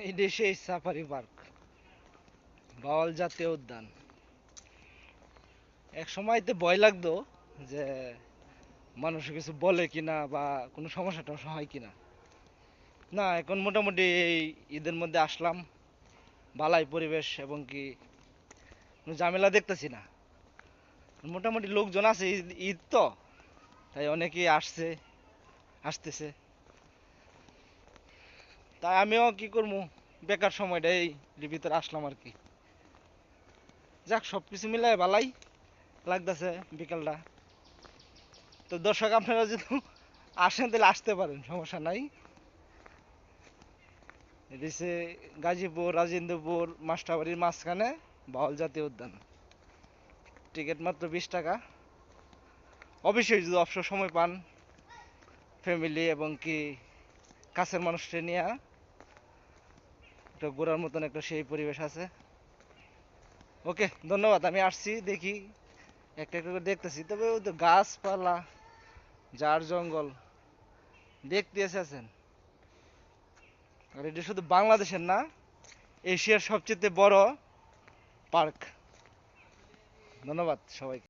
এই দেশে safari park, bowel জাতীয় উদ্যান। এক সময়তে ভয় লাগতো যে মানুষ কিছু বলে কিনা বা কোনো সমস্যা টমস্যা হয় কিনা। না, এখন মোটামুটি এই ঈদের মধ্যে আসলাম, বালাই পরিবেশ এবং কি কোনো ঝামেলা দেখতেছি না। মোটামুটি লোকজন আছে, ঈদ ঈদ তো, তাই অনেকেই আসতেছে। তাই আমিও কি করবো, বেকার সময়টা এই ভিতরে আসলাম আর কি। যাক, সব কিছু মিলাই ভালাই লাগতেছে বিকালটা। তো দর্শক, আপনারা যদি আসেন তাহলে আসতে পারেন, সমস্যা নাই। এদিকে গাজীপুর, রাজেন্দ্রপুর, মাস্টারবাড়ির মাঝখানে বাউল জাতীয় উদ্যান। টিকিট মাত্র 20 টাকা। অবশ্যই যদি অবসর সময় পান, ফ্যামিলি এবং কি কাছের মানুষকে নিয়ে একটা ঘোরার মতন একটা সেই পরিবেশ আছে। ওকে, ধন্যবাদ। আমি আসছি, দেখি একটা একটা করে দেখতেছি, তবে ওই তো গাছপালা, ঝাড় জঙ্গল দেখতে এসেছেন। আর এটা শুধু বাংলাদেশের না, এশিয়ার সবচেয়ে বড় পার্ক। ধন্যবাদ সবাইকে।